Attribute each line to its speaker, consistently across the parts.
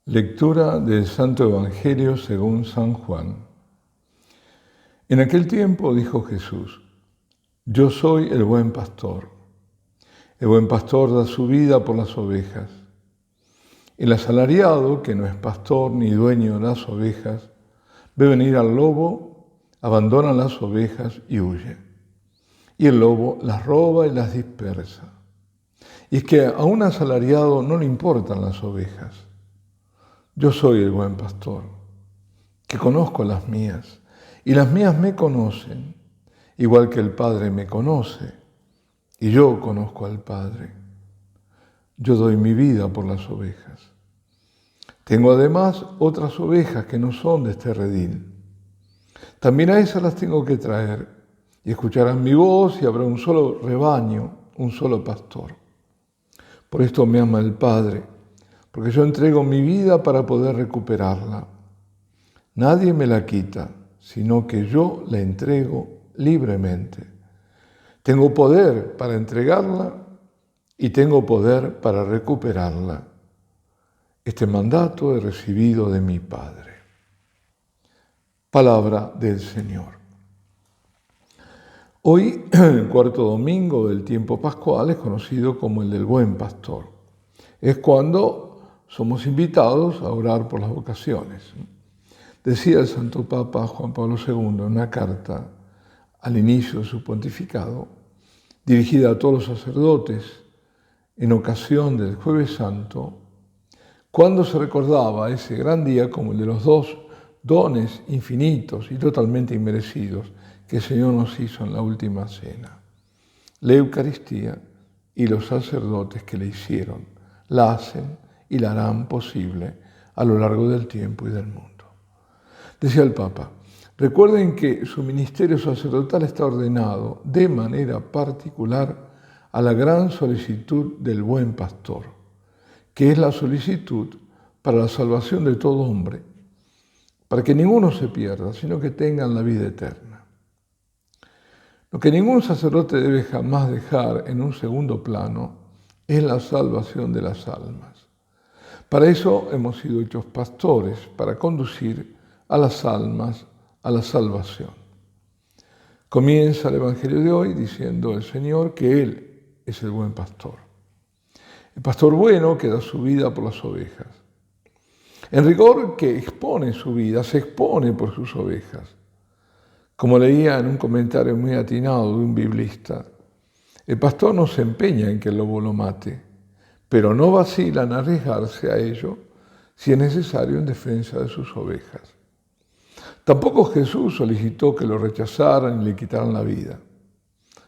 Speaker 1: Lectura del Santo Evangelio según San Juan. En aquel tiempo dijo Jesús: Yo soy el buen pastor. El buen pastor da su vida por las ovejas. El asalariado, que no es pastor ni dueño de las ovejas, ve venir al lobo, abandona las ovejas y huye. Y el lobo las roba y las dispersa. Y es que a un asalariado no le importan las ovejas. Yo soy el buen pastor, que conozco las mías, y las mías me conocen, igual que el Padre me conoce, y yo conozco al Padre. Yo doy mi vida por las ovejas. Tengo además otras ovejas que no son de este redil. También a esas las tengo que traer, y escucharán mi voz, y habrá un solo rebaño, un solo pastor. Por esto me ama el Padre, porque yo entrego mi vida para poder recuperarla. Nadie me la quita, sino que yo la entrego libremente. Tengo poder para entregarla y tengo poder para recuperarla. Este mandato he recibido de mi Padre. Palabra del Señor. Hoy, el cuarto domingo del tiempo pascual, es conocido como el del Buen Pastor. Es cuando somos invitados a orar por las vocaciones. Decía el Santo Papa Juan Pablo II en una carta al inicio de su pontificado, dirigida a todos los sacerdotes en ocasión del Jueves Santo, cuando se recordaba ese gran día como el de los dos dones infinitos y totalmente inmerecidos que el Señor nos hizo en la última cena: la Eucaristía y los sacerdotes que le hicieron, la hacen y la harán posible a lo largo del tiempo y del mundo. Decía el Papa: recuerden que su ministerio sacerdotal está ordenado de manera particular a la gran solicitud del buen pastor, que es la solicitud para la salvación de todo hombre, para que ninguno se pierda, sino que tengan la vida eterna. Lo que ningún sacerdote debe jamás dejar en un segundo plano es la salvación de las almas. Para eso hemos sido hechos pastores, para conducir a las almas a la salvación. Comienza el Evangelio de hoy diciendo el Señor que Él es el buen pastor. El pastor bueno que da su vida por las ovejas. En rigor, que expone su vida, se expone por sus ovejas. Como leía en un comentario muy atinado de un biblista, el pastor no se empeña en que el lobo lo mate, pero no vacila en arriesgarse a ello si es necesario en defensa de sus ovejas. Tampoco Jesús solicitó que lo rechazaran y le quitaran la vida.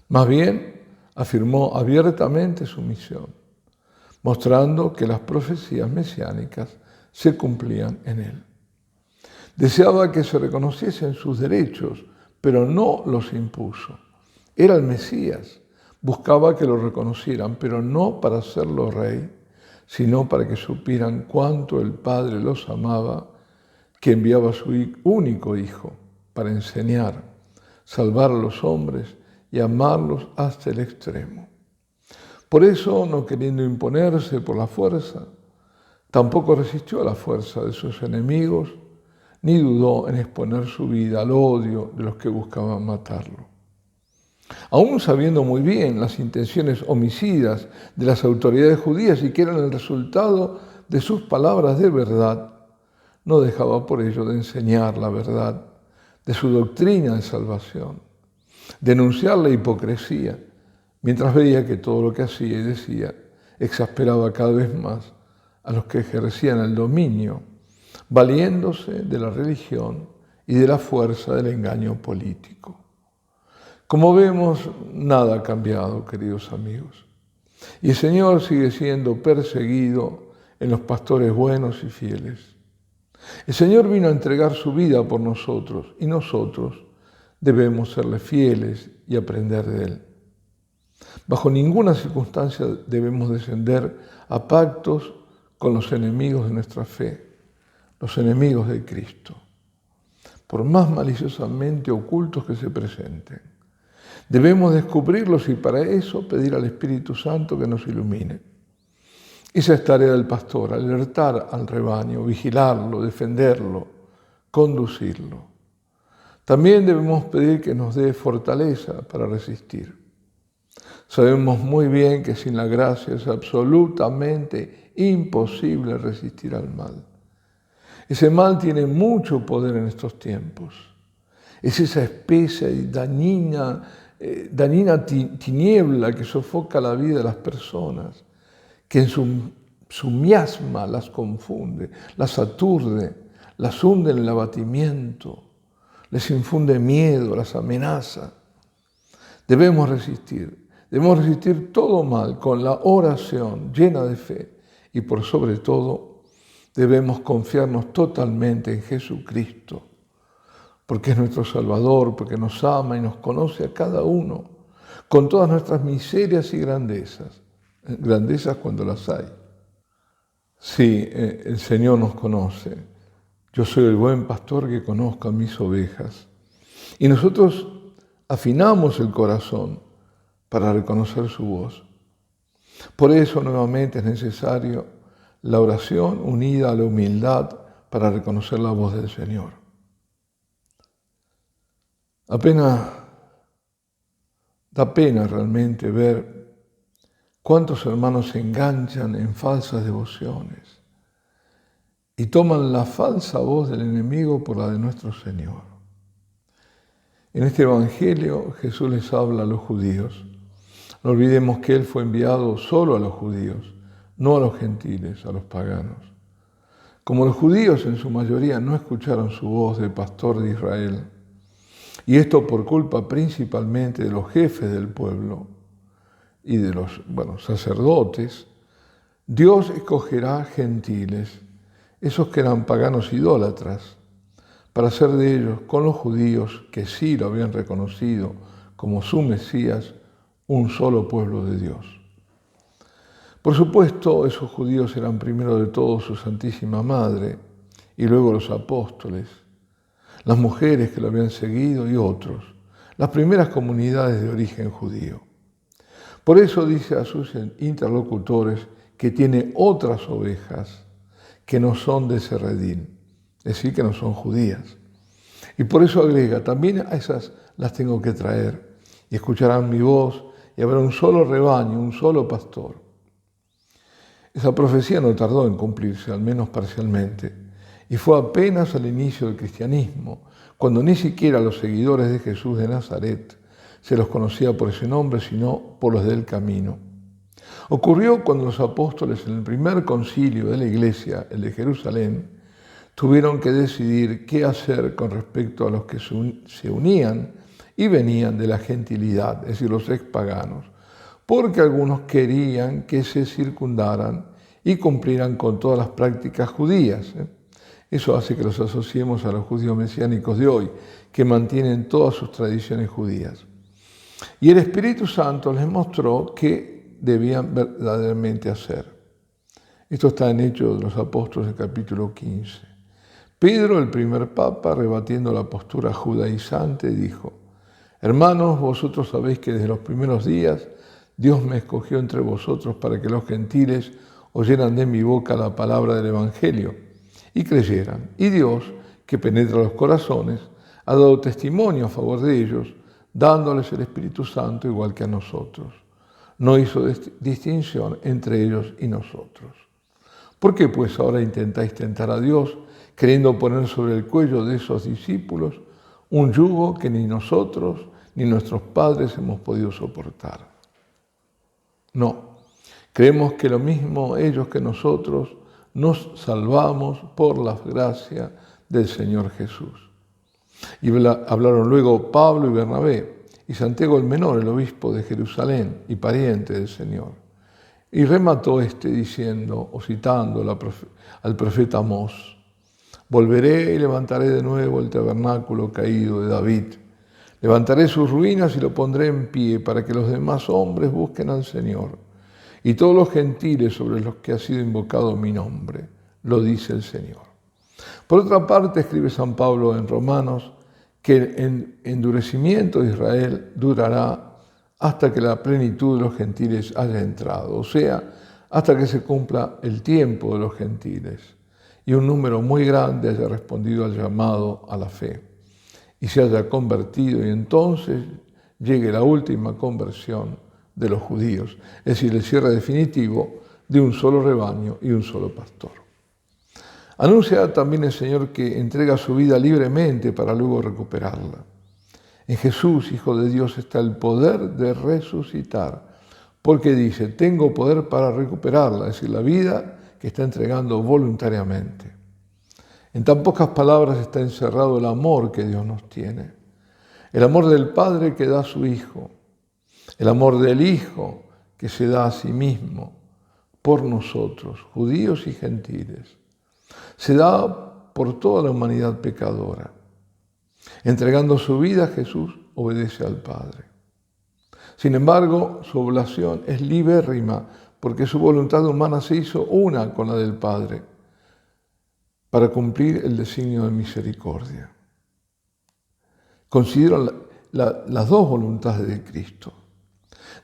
Speaker 1: Más bien, afirmó abiertamente su misión, mostrando que las profecías mesiánicas se cumplían en él. Deseaba que se reconociesen sus derechos, pero no los impuso. Era el Mesías. Buscaba que lo reconocieran, pero no para hacerlo rey, sino para que supieran cuánto el Padre los amaba, que enviaba a su único Hijo para enseñar, salvar a los hombres y amarlos hasta el extremo. Por eso, no queriendo imponerse por la fuerza, tampoco resistió a la fuerza de sus enemigos, ni dudó en exponer su vida al odio de los que buscaban matarlo. Aún sabiendo muy bien las intenciones homicidas de las autoridades judías y que eran el resultado de sus palabras de verdad, no dejaba por ello de enseñar la verdad de su doctrina de salvación, denunciar la hipocresía, mientras veía que todo lo que hacía y decía exasperaba cada vez más a los que ejercían el dominio, valiéndose de la religión y de la fuerza del engaño político. Como vemos, nada ha cambiado, queridos amigos. Y el Señor sigue siendo perseguido en los pastores buenos y fieles. El Señor vino a entregar su vida por nosotros y nosotros debemos serle fieles y aprender de Él. Bajo ninguna circunstancia debemos descender a pactos con los enemigos de nuestra fe, los enemigos de Cristo, por más maliciosamente ocultos que se presenten. Debemos descubrirlos y para eso pedir al Espíritu Santo que nos ilumine. Esa es tarea del pastor, alertar al rebaño, vigilarlo, defenderlo, conducirlo. También debemos pedir que nos dé fortaleza para resistir. Sabemos muy bien que sin la gracia es absolutamente imposible resistir al mal. Ese mal tiene mucho poder en estos tiempos. Es esa espesa y dañina tiniebla que sofoca la vida de las personas, que en su miasma las confunde, las aturde, las hunde en el abatimiento, les infunde miedo, las amenaza. Debemos resistir todo mal con la oración llena de fe y por sobre todo debemos confiarnos totalmente en Jesucristo, porque es nuestro Salvador, porque nos ama y nos conoce a cada uno, con todas nuestras miserias y grandezas cuando las hay. Sí, el Señor nos conoce. Yo soy el buen pastor que conozco a mis ovejas. Y nosotros afinamos el corazón para reconocer su voz. Por eso nuevamente es necesario la oración unida a la humildad para reconocer la voz del Señor. Da pena realmente ver cuántos hermanos se enganchan en falsas devociones y toman la falsa voz del enemigo por la de nuestro Señor. En este Evangelio Jesús les habla a los judíos. No olvidemos que Él fue enviado solo a los judíos, no a los gentiles, a los paganos. Como los judíos en su mayoría no escucharon su voz de pastor de Israel, y esto por culpa principalmente de los jefes del pueblo y de los sacerdotes, Dios escogerá gentiles, esos que eran paganos idólatras, para hacer de ellos, con los judíos que sí lo habían reconocido como su Mesías, un solo pueblo de Dios. Por supuesto, esos judíos eran primero de todo su Santísima Madre y luego los apóstoles, las mujeres que lo habían seguido y otros, las primeras comunidades de origen judío. Por eso dice a sus interlocutores que tiene otras ovejas que no son de ese redil, es decir, que no son judías. Y por eso agrega, también a esas las tengo que traer y escucharán mi voz y habrá un solo rebaño, un solo pastor. Esa profecía no tardó en cumplirse, al menos parcialmente, y fue apenas al inicio del cristianismo, cuando ni siquiera a los seguidores de Jesús de Nazaret se los conocía por ese nombre, sino por los del camino. Ocurrió cuando los apóstoles en el primer concilio de la iglesia, el de Jerusalén, tuvieron que decidir qué hacer con respecto a los que se unían y venían de la gentilidad, es decir, los expaganos, porque algunos querían que se circundaran y cumplieran con todas las prácticas judías. Eso hace que los asociemos a los judíos mesiánicos de hoy, que mantienen todas sus tradiciones judías. Y el Espíritu Santo les mostró qué debían verdaderamente hacer. Esto está en Hechos de los Apóstoles, el capítulo 15. Pedro, el primer papa, rebatiendo la postura judaizante, dijo: «Hermanos, vosotros sabéis que desde los primeros días Dios me escogió entre vosotros para que los gentiles oyeran de mi boca la palabra del Evangelio y creyeran. Y Dios, que penetra los corazones, ha dado testimonio a favor de ellos, dándoles el Espíritu Santo igual que a nosotros. No hizo distinción entre ellos y nosotros. ¿Por qué pues ahora intentáis tentar a Dios, queriendo poner sobre el cuello de esos discípulos un yugo que ni nosotros ni nuestros padres hemos podido soportar? No, creemos que lo mismo ellos que nosotros nos salvamos por la gracia del Señor Jesús». Y hablaron luego Pablo y Bernabé y Santiago el Menor, el obispo de Jerusalén y pariente del Señor. Y remató diciendo, o citando al profeta Amós: «Volveré y levantaré de nuevo el tabernáculo caído de David. Levantaré sus ruinas y lo pondré en pie para que los demás hombres busquen al Señor y todos los gentiles sobre los que ha sido invocado mi nombre, lo dice el Señor». Por otra parte, escribe San Pablo en Romanos que el endurecimiento de Israel durará hasta que la plenitud de los gentiles haya entrado, o sea, hasta que se cumpla el tiempo de los gentiles y un número muy grande haya respondido al llamado a la fe y se haya convertido, y entonces llegue la última conversión de los judíos, es decir, el cierre definitivo de un solo rebaño y un solo pastor. Anuncia también el Señor que entrega su vida libremente para luego recuperarla. En Jesús, Hijo de Dios, está el poder de resucitar, porque dice, tengo poder para recuperarla, es decir, la vida que está entregando voluntariamente. En tan pocas palabras está encerrado el amor que Dios nos tiene, el amor del Padre que da a su Hijo, el amor del Hijo que se da a sí mismo por nosotros, judíos y gentiles. Se da por toda la humanidad pecadora. Entregando su vida, Jesús obedece al Padre. Sin embargo, su oblación es libérrima, porque su voluntad humana se hizo una con la del Padre para cumplir el designio de misericordia. Considero las dos voluntades de Cristo.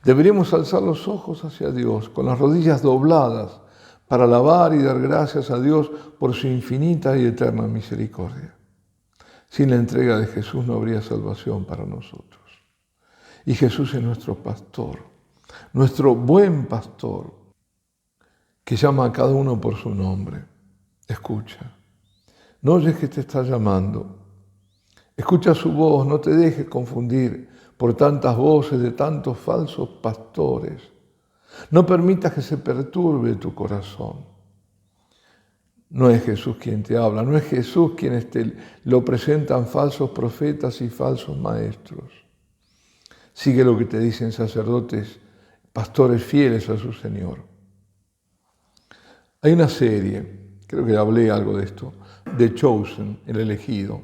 Speaker 1: Deberíamos alzar los ojos hacia Dios con las rodillas dobladas para alabar y dar gracias a Dios por su infinita y eterna misericordia. Sin la entrega de Jesús no habría salvación para nosotros. Y Jesús es nuestro pastor, nuestro buen pastor, que llama a cada uno por su nombre. Escucha, no oyes que te está llamando. Escucha su voz, no te dejes confundir por tantas voces de tantos falsos pastores. No permitas que se perturbe tu corazón. No es Jesús quien te habla, no es Jesús quienes te lo presentan falsos profetas y falsos maestros. Sigue lo que te dicen sacerdotes, pastores fieles a su Señor. Hay una serie, creo que hablé algo de esto, The Chosen, el elegido.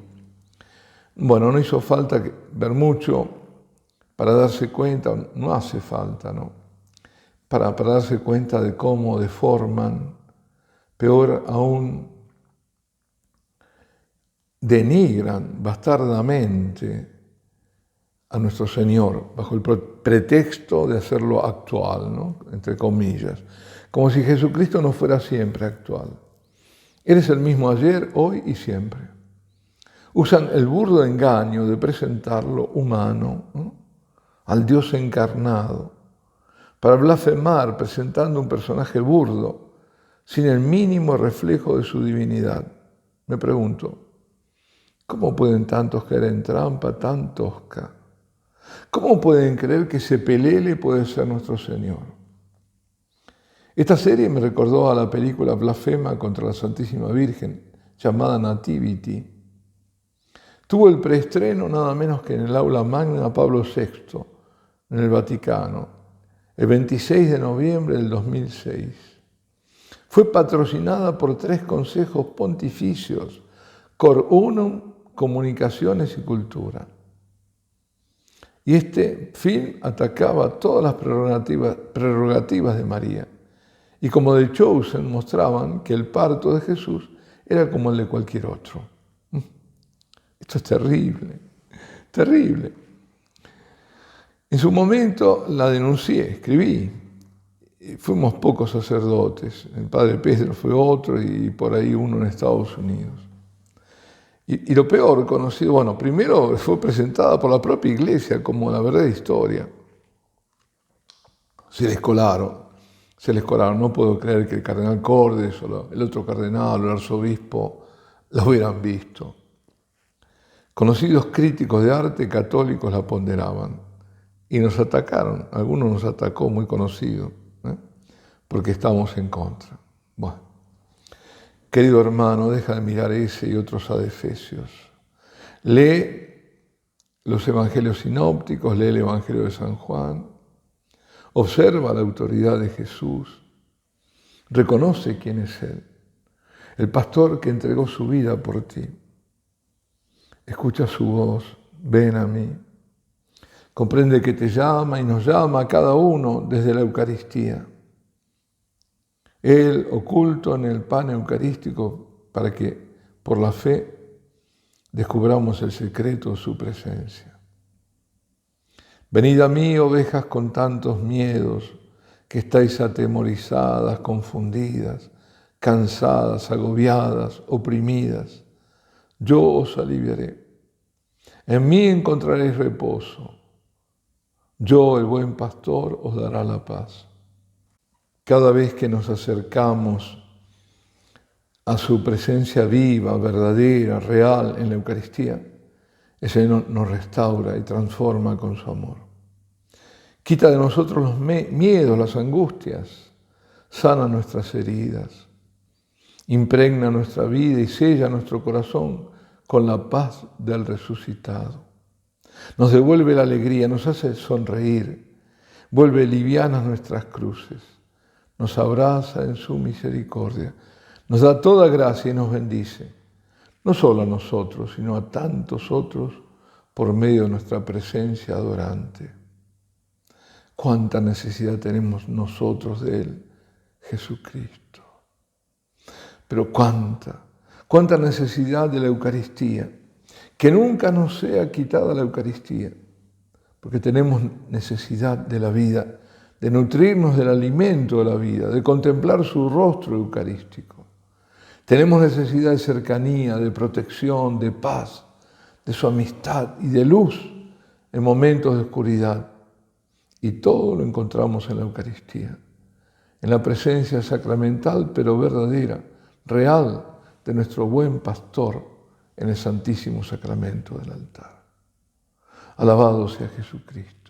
Speaker 1: Bueno, no hizo falta ver mucho para darse cuenta, no hace falta, ¿no? Para darse cuenta de cómo deforman, peor aún, denigran bastardamente a nuestro Señor, bajo el pretexto de hacerlo actual, ¿no? Entre comillas, como si Jesucristo no fuera siempre actual. Él es el mismo ayer, hoy y siempre. Usan el burdo engaño de presentarlo humano, ¿no? Al Dios encarnado, para blasfemar presentando un personaje burdo, sin el mínimo reflejo de su divinidad. Me pregunto, ¿cómo pueden tantos caer en trampa tan tosca? ¿Cómo pueden creer que ese pelele puede ser nuestro Señor? Esta serie me recordó a la película blasfema contra la Santísima Virgen, llamada Nativity. Tuvo el preestreno nada menos que en el Aula Magna Pablo VI, en el Vaticano, el 26 de noviembre del 2006. Fue patrocinada por 3 consejos pontificios, Cor Unum, Comunicaciones y Cultura. Y este film atacaba todas las prerrogativas de María. Y como The Chosen mostraban que el parto de Jesús era como el de cualquier otro. Esto es terrible, terrible. En su momento la denuncié, escribí. Fuimos pocos sacerdotes. El padre Pedro fue otro y por ahí uno en Estados Unidos. Y lo peor, conocido, bueno, primero fue presentada por la propia iglesia como la verdadera historia. Se les colaron. No puedo creer que el cardenal Cordes o el otro cardenal o el arzobispo la hubieran visto. Conocidos críticos de arte católicos la ponderaban y nos atacaron. Algunos nos atacó muy conocido, porque estamos en contra. Bueno, querido hermano, deja de mirar ese y otros adefesios. Lee los evangelios sinópticos, lee el evangelio de San Juan, observa la autoridad de Jesús, reconoce quién es Él, el pastor que entregó su vida por ti. Escucha su voz, ven a mí. Comprende que te llama y nos llama a cada uno desde la Eucaristía. Él oculto en el pan eucarístico para que por la fe descubramos el secreto de su presencia. Venid a mí, ovejas con tantos miedos, que estáis atemorizadas, confundidas, cansadas, agobiadas, oprimidas, yo os aliviaré. En mí encontraréis reposo. Yo, el buen pastor, os dará la paz. Cada vez que nos acercamos a su presencia viva, verdadera, real en la Eucaristía, el Señor nos restaura y transforma con su amor. Quita de nosotros los miedos, las angustias, sana nuestras heridas, impregna nuestra vida y sella nuestro corazón con la paz del resucitado. Nos devuelve la alegría, nos hace sonreír, vuelve livianas nuestras cruces, nos abraza en su misericordia, nos da toda gracia y nos bendice, no solo a nosotros, sino a tantos otros por medio de nuestra presencia adorante. Cuánta necesidad tenemos nosotros de Él, Jesucristo. Pero cuánta necesidad de la Eucaristía, que nunca nos sea quitada la Eucaristía, porque tenemos necesidad de la vida, de nutrirnos del alimento de la vida, de contemplar su rostro eucarístico. Tenemos necesidad de cercanía, de protección, de paz, de su amistad y de luz en momentos de oscuridad. Y todo lo encontramos en la Eucaristía, en la presencia sacramental pero verdadera, real, de nuestro buen pastor en el Santísimo Sacramento del altar. Alabado sea Jesucristo.